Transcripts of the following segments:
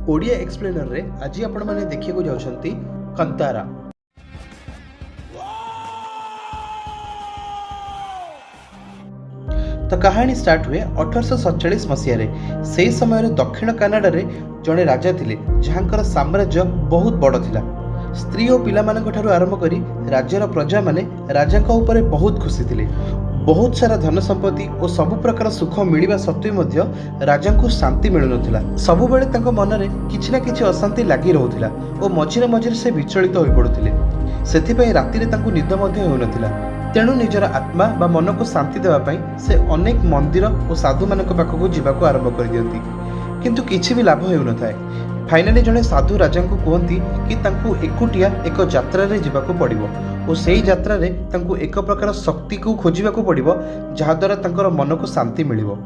Odia explainer रे आज आपण माने देखिया को जाउछंती कंतारा। तो कहानी स्टार्ट हुए 1847 मसीह से समय दक्षिण कानाडा रे जड़े राजा थिले जहांकर साम्राज्य बहुत बड़ थिला। स्त्री और पिला मानक ठारू आरंभ करी राज्यर प्रजा माने राजा ऊपर बहुत खुशी थिले। बहुत सारा धन संपत्ति और सबु प्रकार सुख मिलवा सत्वे मध्य राजा को शांति मिलुनथिला। सबु बेले तांको मनरे किछि ना किछि अशांति लागि रहुथिला और मझिरे मझिरे से विचलित होई पडुथिले। सेथिपई रातिरे तांको निद मध्य होउनथिला। तेणु निजर आत्मा बा मन को शांति देवा पई से अनेक मंदिर और साधु मानक पाखक जीवाको आरंभ कर दियंती, किंतु किछि भी लाभ हेउ नथाय। फाइनाली जने साधु राजा को कहती कि तांको एकुटिया एक यात्रा रे जीवाको पड़िबो और सेही यात्रा रे तांको एक प्रकार शक्ति को खोजिबाको पड़िबो जहा द्वारा तांकर मन को शांति मिलिबो।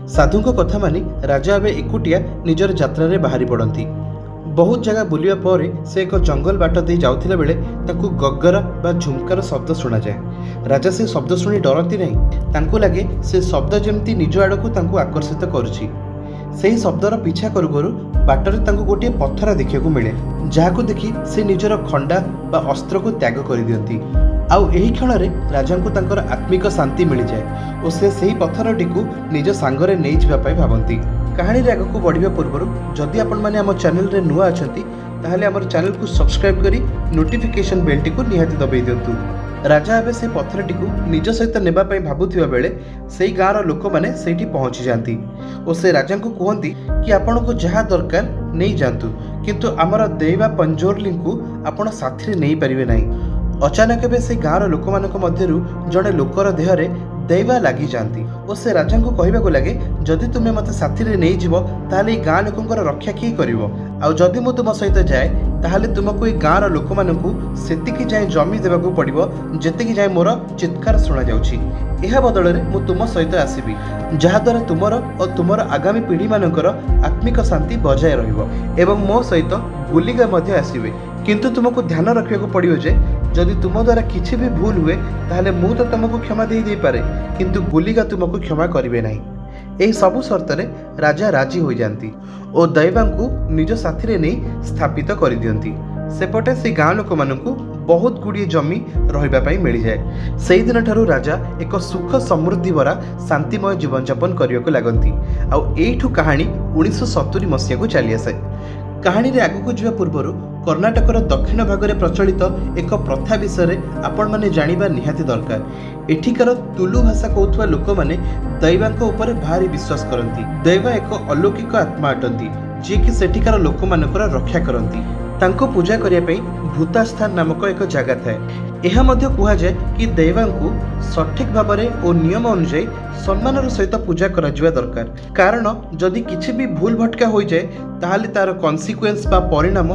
साधु को कथा मानी राजा एबे एकुटिया निजर यात्रा रे बाहरी पड़ती। बहुत जगह बुलिया पर से एक जंगल बाट दे जाउथिला बेले तांको गग्गरा बा झुमकार शब्द सुना जाए। राजा से शब्द शुणी डरती नहीं, तांको लागे से शब्द जेमती निज आड़को तांको आकर्षित करुछि। सेही शब्दर पीछा करू करू बाटरे तांको गोटे पत्थर देखिବାକୁ मिले, जहाको देखि से निजर खंडा बा अस्त्र को त्याग कर दियंती। आउ एही क्षणरे राजा को तांकर आत्मिक शांति मिल जाए और से सेही पत्थरटी को निज सांगरे नै जिबा पई भाबंती। कहानी रे आगको बढ़िबा पूर्वरु जदि आपण माने हम चैनल रे नुआ अछंती ताहले हमर चैनल को सब्सक्राइब करी नोटिफिकेशन बेल टी को निहाती दबाई दियंतु। राजा एबे से पत्थरटी को निज सहित नेबा पई भाबुथिबा बेले सेही गाँर लोक माने सेठी पहुंची जांती और से राजा को कहती कि आपण को जहाँ दरकार नहीं जातु, किंतु आमर देवा पंजोरली को आपण साथी नहीं पारिबे नहीं। अचानक एबे से गाँर लोक मानक मध्यरु जड़े लोकर देहरे दैवा लगी जाती और से राजा को कहबाको लगे जदि तुमे मते साथी रे नहीं जीवो ताहले गाँ लोकंकर रक्षा किए करिवो, आउ जदि मु तुम सहित जाए ताहले तुमको ए गाँर लोक मानकु सेतिकी जाए जमी देबाको पड़िबो जेतिकी जाए मोर चित्कार सुना जाउछि। एहा बदଳରେ मु तुम सहित आसीबी जहा द्वारा तुमर और तुमर आगामी पीढ़ी मानकर आत्मिक शांति बजाय रहिबो एवं मो सहित बुलिगा मध्य आसीबे। किंतु तुमको ध्यान रखिବାକୁ पड़िबो जे जदि तुम द्वारा किछि भी भूल हुए ताहले मु तो तुमको क्षमा दे पारे, किंतु बुलिगा तुमको क्षमा करिवे नाही। एही सबु शर्तरे राजा राजी हो जाती और दैवांकु निज साथी रे नहीं स्थापित कर दियंती। सेपटे से गाँ लोक मानकु बहुत गुड़िए जमी रहिबा पई मिल जाए। सेही दिन ठारू राजा एक सुख समृद्धि भरा शांतिमय जीवन यापन करियको लागंती। आउ एठू कहानी 1970 मसीहा को चली आसे। कहानी रे आगु जावा पूर्वरु कर्णाटकर दक्षिण भागरे प्रचलित एक प्रथा विषय आपण माने जानिबा निहाती दरकार। एठिकार तुलु भाषा कहउथवा लोक माने दैवांक ऊपर भारी विश्वास करंती। दैवा एक अलौकिक आत्मा अटंती जे कि सेठिकार लोक मानकर रक्षा करंती। तांको पूजा करिया पई भूतास्थान नामक एक जगह थाए। यह मध्य कहा जाए कि दैवांकु सठिक भावरे और नियम अनुसार सम्मानर सहित पूजा करा जिवा दरकार, कारण जदि किछि भी भूल भटका हो जाए ताहले तार कॉन्सिक्वेंस बा परिणाम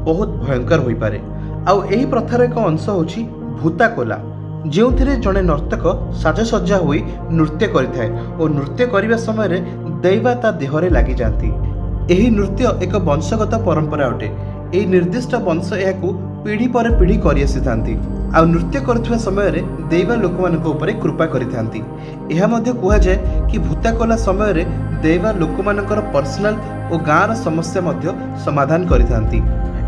बहुत भयंकर होई पारे। आउ एही प्रथार एक अंश होछि भूताकोला, जेउथिरे जणे नर्तक साजसज्जा होई नृत्य करिथाए और नृत्य करिबा समय रे दैवा ता देहरे लागि जांती। एही नृत्य एक वंशगत परंपरा अटे। एही निर्दिष्ट वंश एहाकु पीढ़ी पर पीढ़ी करि आसिथांती। आ नृत्य करुवा समय रे दैवा लोक मानक ऊपर कृपा करिथांती। एहा मध्य कहा जाए कि भूताकोला समय रे दैवा लोक मानकर पर्सनल और गाँर समस्या मध्य समाधान करिथांती।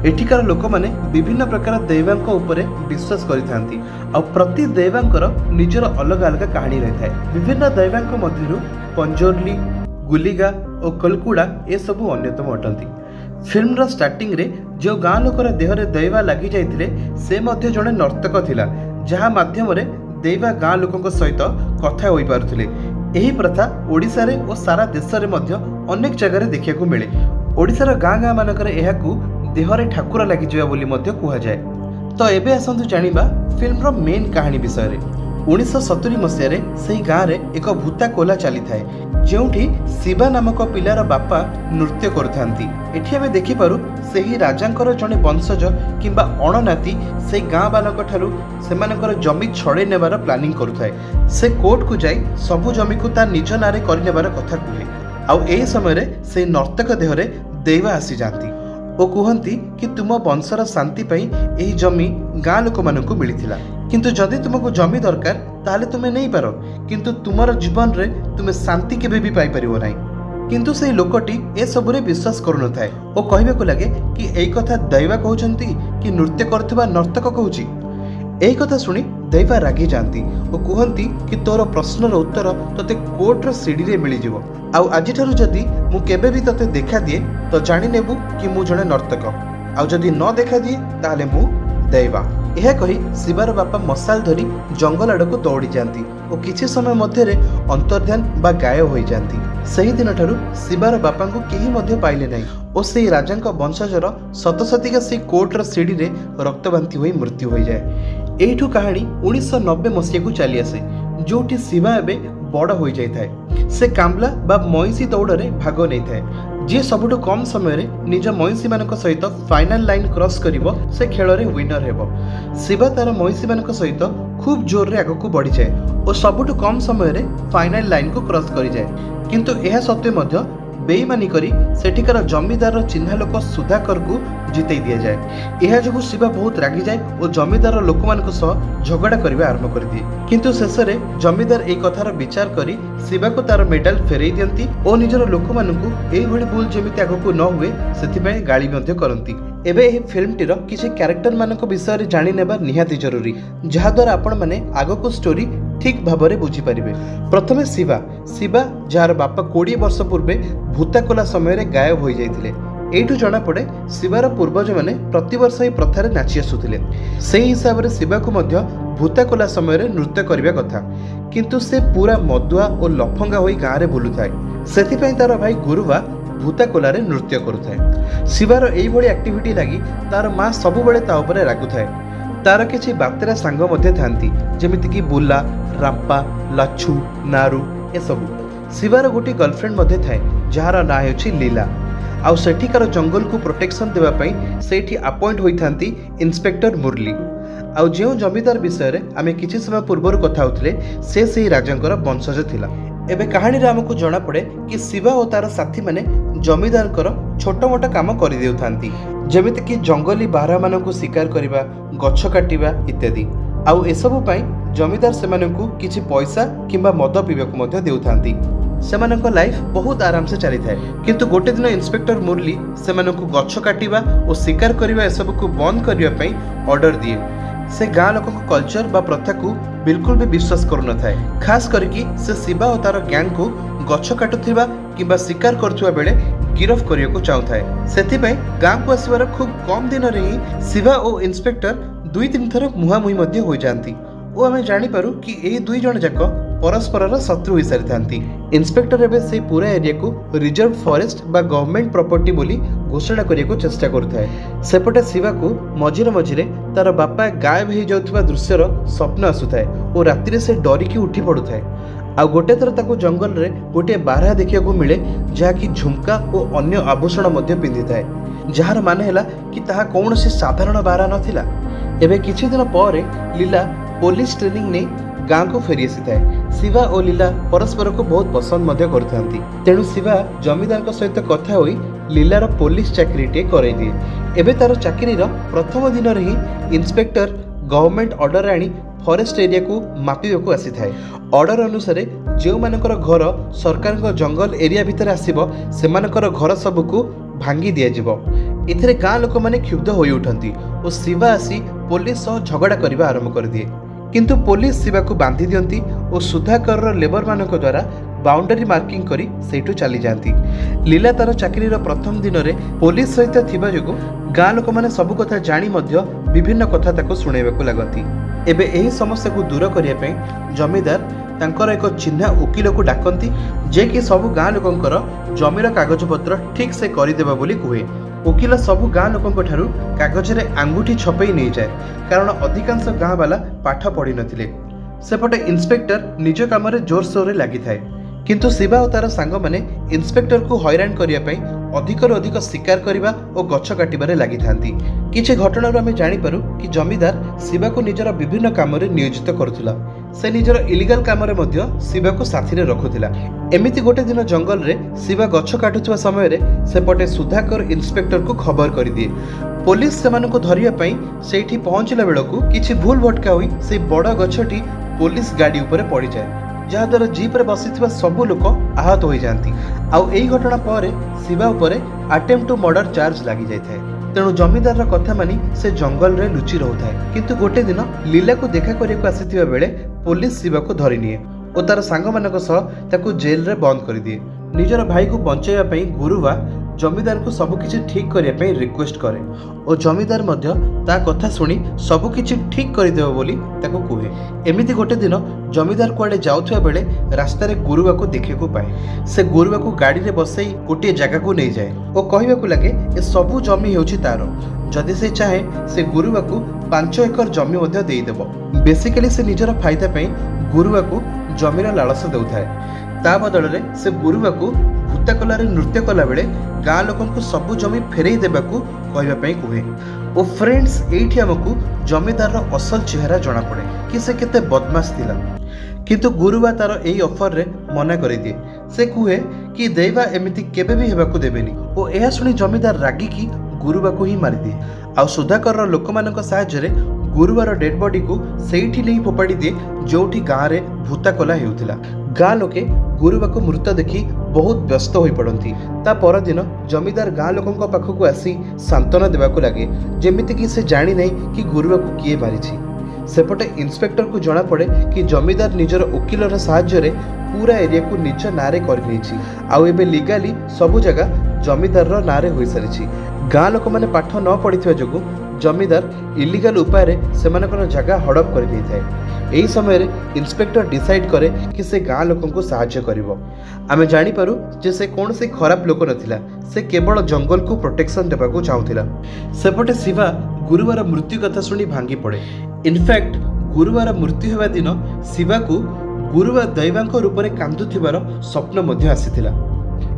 एठिकार लोक माने विभिन्न प्रकार दैवांक ऊपर विश्वास करिथांती। आ प्रति दैवांकर निजर अलग अलग कहानी रही थाए। विभिन्न दैवांक मध्यरु पंजोरली, गुलिगा और कलकुड़ा ए सबु अन्यतम अटंती। फिल्मर स्टार्टिंग रे जो गाँ लोकर देहरे दैवा लगी जाइथिले से मध्य जड़े नर्तक थिला, जहा माध्यम रे दैवा गाँ लोकंक सहित कथा होई पारुथिले। एही प्रथा ओडिसा रे और सारा देश रे मध्य अनेक जगह रे देखिବାକୁ मिले। ओडिसार गाँ गाँ मानकर एहाकु देहरे ठाकुर लागि जिवा बोली मध्य कुहा जाए। तो एबे आसंतु जानिबा फिल्मर मेन कहानी विषय रे। 1970 मसीह रे सेही गाँ रे एक भूताकोला चली थाए जेउठी शिवा नामक पिलार बापा नृत्य करथांती। एठी आमे देखि पारु सेही राजांकर जने वंशज किंबा अणनाती से गाँ बालक ठारू सेमानकर जमी छड़े नेबार प्लानिंग करुथाए। से कोर्ट को जाई सबु जमी को ता निज नारे करि नेबार कथा कुहे। आउ एही समय रे से नर्तक देहरे दैवा आसी जाती ओ कहती कि तुम वंशर शांति पई एही जमी गाँ लोक मानकु मिलिथिला, किंतु जदि तुमको जमी दरकार ताहले तुमे नहीं पारो, किंतु तुमर जीवन रे तुमे शांति केबे भी पाई परिबो नाही। किंतु से लोकटी ए सबुरे विश्वास करू नथाए ओ कहबेको लागे कि एई कथा दैवा कहउचंती कि नृत्य करथुबा नर्तक कहउची। एई कथा सुनी दैवा रागी जाती और कहती कि तोर प्रश्नर उत्तर तोते कोर्टर सीढ़ी रे मिल जिवो आउ आज ठारू जदि मु केबे भी तोते देखा दिए तो जानि नेबु कि मु जणे नर्तक आउ जदि न देखा दिए ताहले मु दैवा। यह कही शिवार बापा मशाल धरी जंगल आड़क दौड़ी जाती और किछि समय मध्य अंतर्ध्यान बा गायब हो जाती। सही दिन ठारू शिवार बापा को केही मध्य पाइले नहीं और से राजा वंशजर शतशतिका से कोर्टर सीढ़ी रे रक्तबांति होई मृत्यु हो जाए। एठू कहानी 1990 मसीहा को चली आसे जोटी शिवा एबे बड़ हो जाए। से काम्बला बा मईसी दौड़ में भाग नहीं थाए। जी सबुठु कम समय रे निज मईसी मान सहित फाइनाल लाइन क्रॉस करिवो से खेल रे विनर हेबो। शिवा तार मईसी मान सहित खूब जोर रे आगको बढ़ी जाए और सबुठु कम समय रे फाइनाल लाइन को क्रॉस करि जाए। किंतु यह सत्वे मध्य बेईमानी करी सेठिकार जमीदार चिन्हा लोक सुधाकर को जितई दि जाए। यह जो शिवा बहुत रागी जाए और जमीदार लोक मान झगड़ा करने आरंभ कर दिए। किंतु शेष में जमीदार एक कथार विचार करी शिवा को तार मेडल फेरई दियंती और निजर लोक मानकु एई भली भूल जेमिति आगको न हुए सेथिपई गाली मध्य करंती। एबे एही फिल्मटीर किछि कैरेक्टर मानक विषय रे जानि नेबा निहाती जरूरी जहा द्वारा आपण माने आगको स्टोरी ठीक भाबरे बुझी परिबे। प्रथमे शिवा जार बापा 20 वर्ष पूर्वे भूताकोला समय रे गायब हो जाइथिले। एठू जना पड़े शिवार पूर्वज माने प्रतिवर्ष ही प्रथारे नाची आसुथिले। से हिसाब रे शिवा को मध्य भूताकोला समय रे नृत्य करिबा कथा किंतु से पूरा मदुआ और लफंगा होई गाँ रे बुलुथाय। सेथिपई तार भाई गुरुवा भूताकोला रे नृत्य करुथाय। शिवार एई भली एक्टिविटी लागि तार मां सबु बेले ता उपरे रागुथाय। तार किछि बातेरा सांग मध्य थांती जेमिति कि बुला राप्पा लाछु नारू ए सबु। शिवार गोटी गर्लफ्रेंड मध्य थाए जार ना हेउछि लीला आउ सेठिकार जंगल को प्रोटेक्शन देवा पई सेठी अपॉइंट होई थांती इंस्पेक्टर मुरली। आउ जेउ जमीदार विषय रे आमे किछि समय पूर्वर कथा होतले से सेही राजांकर वंशज थिला। एबे कहानी रे हमकु जणा पड़े कि शिवा और तार साथी माने जमीदार छोट मोट काम कर देउथांती जेमिति कि जंगली बारहा मानकु शिकार करिबा गछ काटिबा इत्यादि। आउ एसबु पई जमीदार सेमानकु किछि पैसा किंबा मद पीबाकु मध्य देउथांती। सेमानक लाइफ बहुत आराम से चली थाए। किंतु गोटे दिन इंस्पेक्टर मुरली सेमानकु गछ काटिबा और शिकार करिबा एसबुकु बंद करिबा पई ऑर्डर दिए। से गाँ लोक कल्चर बा प्रथा को बिल्कुल भी विश्वास करू न थाए। खास करके से शिवा और तार गैंग को गछ काटुथिबा किंबा शिकार करथुवा बेले गिरफ करिया को चाहूथाए। सेथिपई गाँ को आसीबार खूब कम दिन रे ही शिवा और इंस्पेक्टर 2-3 थर मुहामुही मध्य हो जाती और आमे जानि पारू कि एही दुई जण जाक परस्पर शत्रु हो सारी थांती। इंस्पेक्टर एबे से पूरा एरिया को रिजर्व फॉरेस्ट बा गवर्नमेंट प्रॉपर्टी बोली घोषणा करिया को चेष्टा करथाए। सेपटे शिवा को मझिरे मझिरे तार बापा गायब हो जाउथबा दृश्यर स्वप्न आसुथाए और राति रे से डरिकी उठी पड़ुथाए। आ गोटे थर ताको जंगल रे गोटे बारहा देखिया को मिले जहा कि झुमका और अन्य आभूषण मध्य पिंधि थाए जार माने हैला कि ताहा कौनसी साधारण बारहा नथिला। एबे किछि दिन परे लीला पुलिस ट्रेनिंग ने गाँ को फेरी आसी थाए। शिवा और लीला परस्पर को बहुत पसंद मध्य करथांती। तेणु शिवा जमीदार को सहित कथा होई लीलार पुलिस चाकरी टे कराई दिए। एबे तार चाकरी प्रथम दिन रे ही इंस्पेक्टर गवर्नमेंट ऑर्डर आनी फॉरेस्ट एरिया को मापिबा को आसी थाए। ऑर्डर अनुसार जो मानकर घर सरकार जंगल एरिया भितर आसीबो सेमानकर घर सब को भांगी दिया जिवो। एथिरे गाँ लोक माने क्षुब्ध होई उठंती और शिवा आसी पुलिस सह झगड़ा करबा आरंभ कर दिए। किंतु पुलिस शिवा को बांधी दियंती और सुधाकर लेबर मानक द्वारा बाउंडरी मार्किंग करी सेठू चली जाती। लीला तार चाकरी प्रथम दिन में पुलिस सहित थिबा जोगु गाँ लोक माने सब कथा जानी मध्य विभिन्न कथा ताको सुनाइबाकू लागंती। एबे एही समस्या को दूर करिया पई जमीदार तांकर एक चिन्हा वकील को डाकंती जे कि सब गाँ लोकंकर जमीर कागज पत्र ठीक से करिदेबा बोली कुहे। वकील सबु गाँ लोकंक ठारू कागज रे आंगुठी छपई नहीं जाए कारण अधिकांश गाँ वाला पाठ पढ़ी नथिले। सेपटे इंस्पेक्टर निज काम रे जोर सोर लगी थाए किंतु शिवा और तार सांग माने इंस्पेक्टर को हैरान करिया पई अधिकरु अधिक शिकार करिबा और गछ काटिबारे लागि थांती। किछि घटना आमे जानि पारु कि जमीदार शिवा को निजर विभिन्न काम रे नियोजित करुथिला। से निजर इलीगल काम रे मध्य शिवा को साथी रे रखुथिला। एमिति गोटे दिन जंगल रे शिवा गछ काटुथिबा समय रे सेपटे सुधाकर इंस्पेक्टर को खबर करि दिए। पुलिस सेमानकु धरिया पई सेठी पहुंचला बेलकु किछि भूल भटका होई से बड़ गछटी पुलिस गाड़ी ऊपर पड़ी जाए। जहाद्वारा जीप्रे बसी सबू लोक आहत हो जाती। आउ यही घटना पर शिवा उपरे अटेम्प्ट टू मर्डर चार्ज लगी जाए। तेणु जमीदार कथा मानी से जंगल रे लुचि रोथाए। किंतु गोटे दिन लीला को देखा करने आसीथिबा बेले पुलिस शिवा को धरी निए और तार सांग मानक सह ताकू जेल रे बंद कर दिए। निजर भाई को बंचाइबा पई गुरुवा जमीदार को सबकिछि ठीक करने पे रिक्वेस्ट करे और जमीदार मध्य ता कथा सुनी सबकिछि ठीक करदेव बोली ताको कहे। एमिति गोटे दिन जमीदार कुआडे जाउथुआ बेले रास्ता रे गुरुवा को देखा पाए। से गुरुवा को गाड़ी रे बसई गोटे जगह को नहीं जाए और कहबा लगे ए सबु जमी हेउछि तार, जदि से चाहे से गुरुवा को 5 एकर जमी मध्य देई देबो। बेसिकली से निजर फायदा पे गुरुवा को जमीर लालसा देउथाए। ता बदल रे से गुरुवा को भूताकलारे नृत्य कला बेले गाँ लोक सबु जमी फेरई देबाकू कहवाई कहे। ओ फ्रेंड्स एठी हमकू जमीदार असल चेहरा जना पड़े कि से केते बदमाश थिला। किंतु गुरुवा तार एही ऑफर रे मना कर दिए। से कहे कि दैवा एमिति केबे भी हेबाकू देबेनी ओ एहा सुनी जमीदार रागी की गुरुवा को ही मारी दिए। आ सुधाकर लोक मानक सहायता रे गुरुवार डेड बॉडी को सेठी नहीं फोपाड़ी दिए जोठी गाँ रे भूताकला हेउथिला। गाँ लोके गुरुवा को मृत देखी बहुत व्यस्त हो पड़ती। ता पर दिन जमीदार गाँ लोकों पाखक आसी सांत्वना देवाक लगे जेमिति कि से जानी नहीं कि गुरुवा को किए मारिछि। सेपटे इंस्पेक्टर को जना पड़े कि जमीदार निजर वकिलर साहाय्य रे पूरा एरिया को निज नारे करछि। आउ एबे लीगाली सबु जगह जमीदार नारे हो सारी। गाँ लोक मैंने पाठ न पढ़िथिबा जोगु जमीदार इलीगल उपाय रे सेमानकर जगह हड़प कर देइथाय। एही समय रे इंस्पेक्टर डिसाइड करे कि से गाँ लोकों को सहायता करिवो। आमे जानि पारु जे से कौन से खराब लोक नथिला, से केवल जंगल को प्रोटेक्शन देबाकू चाहुथिला। सेपटे शिवा गुरुवार मृत्यु कथा सुनी भांगी पड़े। इनफैक्ट गुरुवार मृत्यु हेबा दिन शिवा को गुरुवा दैवांक रूप में कांदुथिबार स्वप्न मध्य आसीथिला।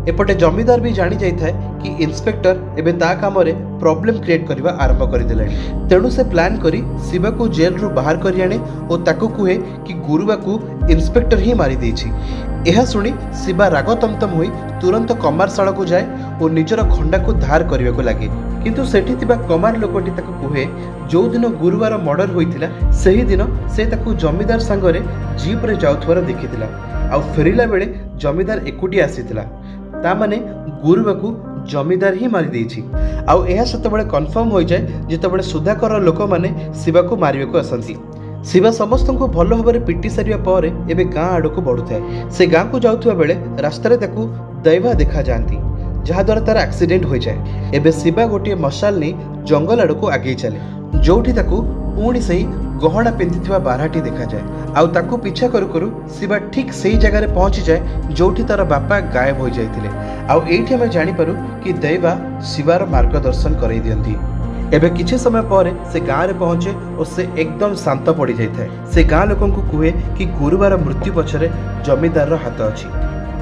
एपटे जमीदार भी जानी जाइथाय कि इंस्पेक्टर एबे ता काम रे प्रॉब्लम क्रिएट करबा आरंभ कर देलानी। तेणु से प्लान करी शिवा को जेल रु बाहर करि आने और ताको कहे कि गुरुवा को इंस्पेक्टर ही मारी देछि। एहा सुनी शिवा राग तमतम होई तुरंत कमारशाला को जाए और निजर खंडा को धार करने को लगे। किंतु सेठी तिबा कमार लोकटी ताको कहे जो दिन गुरुवार मर्डर होइथिला सही दिन से ताको जमीदार संगरे जीप रे जाउथवार देखिथिला। आ फेरिला बेले जमीदार एकुटी आसीथिला। ता माने गुरुवा को जमीदार ही मारी देछि। आउ एहा सतबेले कन्फर्म हो जाए जेतबेले सुधाकर लोक माने शिवा को मारिबे को आसंती। शिवा समस्त को भल भाव में पिटी सारिया पर एबे गाँ आड़ को बढ़ुए। से गाँ को जाउथुआ बेले रास्तार ताकू दैवा देखा जाती जहाद्वारा तार एक्सीडेंट हो जाए। एबे शिवा गोटे मशाल नहीं जंगल आड़ को आगे चले जोठी ताकू पुणी से गहना पिंधिथिबा बारहाटी देखा जाए। आउ ताकू पीछा करू करू शिवा ठीक सही जगह रे पहुंची जाए जोठी तार बापा गायब हो जाइथिले। आउ एठी हम जानि पारू कि दैवा शिवार मार्गदर्शन करई दियंती। एबे किछि समय पर से गाँ रे पहुंचे और से एकदम शांत पड़ जाए। से गाँ लोकों को कहे कि गुरुवार मृत्यु पछरे जमीदार हाथ अच्छी।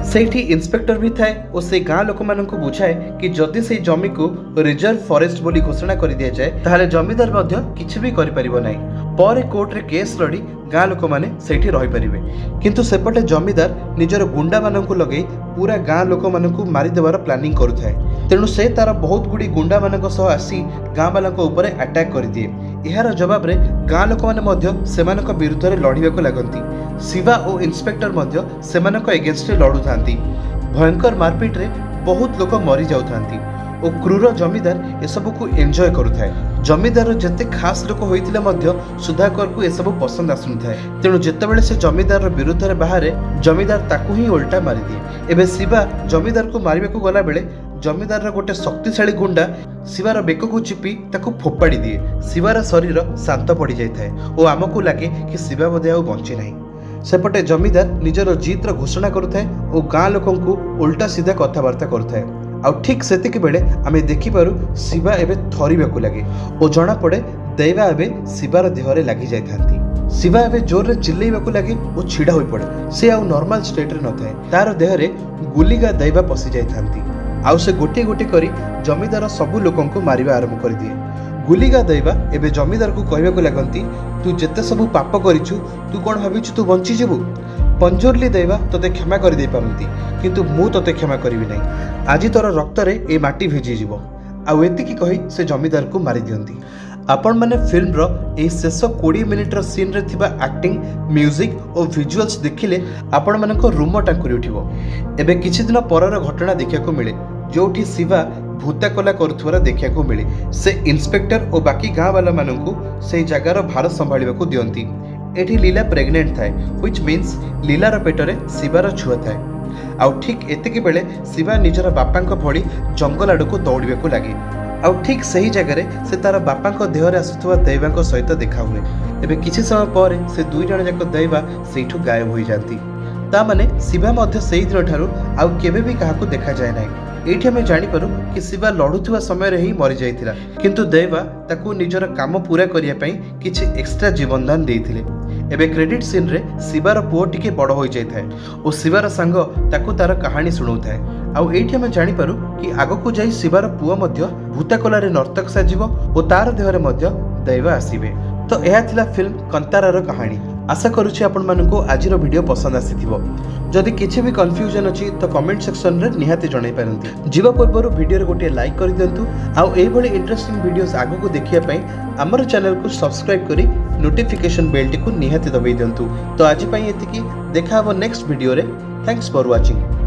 सेठी इंस्पेक्टर भी थाए और से गाँ लोक मानक बुझाए कि जदि से जमी को रिजर्व फॉरेस्ट बोली घोषणा कर दिया जाए ताहले जमीदार मध्य किछि भी करि परिबो नाही। पर कोर्ट रे केस लड़ी गाँ लोक माने सेठी रहि परिबे। किंतु सेपटे जमीदार निजर गुंडा मानक लगे पूरा गाँ लोक मानक मारी देवार प्लानिंग करुथाए। तेणु से तार बहुत गुड़ी गुंडा मानक सह आसी गाँ वालों उपर अटैक कर दिए। यार जवाब रे गाँ लोक माने मध्य सेमानक विरुद्ध रे लड़िबाकू लागंती। शिवा और इंस्पेक्टर मध्य सेमानक एगेंस्ट रे लड़ू थांती। भयंकर मारपीट रे बहुत लोक मरी जाउथांती और क्रूर जमीदार एसबू को एंजॉय करुथाए। जमीदार जेते खास लोक होइतिले मध्य सुधाकर को एसबू पसंद आसुनथाए। तेणु जेतेबेले से जमीदार विरुद्ध रे बाहरे जमीदार ताकू ही उल्टा मारी दिए। एबे शिवा जमीदार को मारिबाकू गला बेले जमीदार गोटे शक्तिशाली गुंडा शिवार बेक को चिपी ताकू फोपाड़ी दिए। शिवार शरीर शांत पड़ जाए और आमको लगे कि शिवा बोधे आउ बंची नहीं। सेपटे जमीदार निजर जीतर घोषणा करुए और गाँ लोक उल्टा सीधा कथबार्ता करुए। आउ ठीक सेतिक बेले आमे देखिपारू शिवा एबे थरिबाकू लगे और जना पड़े दैवा एबे शिवार देहरे लागि जाइथांती। शिवा एबे जोर रे चिल्लाइबाकू लगे और छिड़ा होई पड़े। से आउ नॉर्मल स्टेट रे नथाए, तार देहरे गुलिगा दैवा पसी जाइथांती। आउ से गोटे गोटे करी जमीदार सबू लोकों को मारिबा आरंभ कर दिए। गुलिगा दैवा एबे जमीदार को कहबाकू लागंती तू जेते सबू पाप करिछु तू कोन भाबिछु तू बंची जेबू। पंजोरली दैवा तोते क्षमा कर दे पारंती किंतु मु तोते क्षमा करिवि नाही। आज तोर रक्त रे ए माटी भिजी जीवो। आउ एतिकी कहि से जमीदार को मारी दियंती। आपण माने फिल्म रो ए शेष 20 मिनिट रो सीन रे थिबा एक्टिंग म्यूजिक और विजुअल्स देखिले आपण मानको रूम टांकुरी उठिबो। एबे किछि दिन परर घटना देखिया को मिले जोठी शिवा भूताकोला करुथुवार देखिया को मिले। से इंस्पेक्टर और बाकी गाँ वाला मानकू से जगार भार संभाळिबा को दियंती। एठी लीला प्रेग्नेंट थाए व्हिच मीन्स लीलार पेटरे शिवार छुआ थाए। आउ ठीक एतिकी बेले शिवा निजर बापांक भड़ी जंगल आड़क दौड़ाक लगे। आउ ठीक सही जगह से तार बापांक देहरे आसुवा दैवांक सहित देखा हुए। एबे किछि समय पर से दुई जण जाक दैवा सेठू गायब हो जाती। ता माने शिवा मध्य सेही दिन ठारू आउ केबे भी काहाकू देखा जाए नाही। एठी हमें जानिपारू कि शिवा लड़ुवा समय ही मरी जाइथिला, किंतु दैवा ताकू निजर काम पूरा करिया पई किछि एक्स्ट्रा जीवनदान देइथिले। एबे क्रेडिट सीन रे शिवार पुओ टिके बड़ हो जाइथाय और शिवार संग ताकू तार कहानी सुनाउथाय। आउ एठी हमें जानिपारू कि आगकू जाई शिवार पुओ मध्य भूताकोलारे नर्तक साजिबो और तार देहरे मध्य दैवा आसीबे। तो यह थिला फिल्म कंतारार कहानी। आशा करुछि आपण मानकू आजिर वीडियो पसंद आसीथिबो। जदि किछि भी कंफ्यूजन अछि तो कमेंट सेक्शन रे निहाती जणाई पारंती। जीवा पूर्व वीडियो रे गोटे लाइक कर दियंतु। आउ एई भली इंटरेस्टिंग वीडियोस आगकू देखिया पई हमर चैनल को सब्सक्राइब करी नोटिफिकेशन बेल टी को निहाती दबाई दियंतु। तो आज पई एतिकी देखा हबो नेक्स्ट वीडियो रे। Thanks for watching.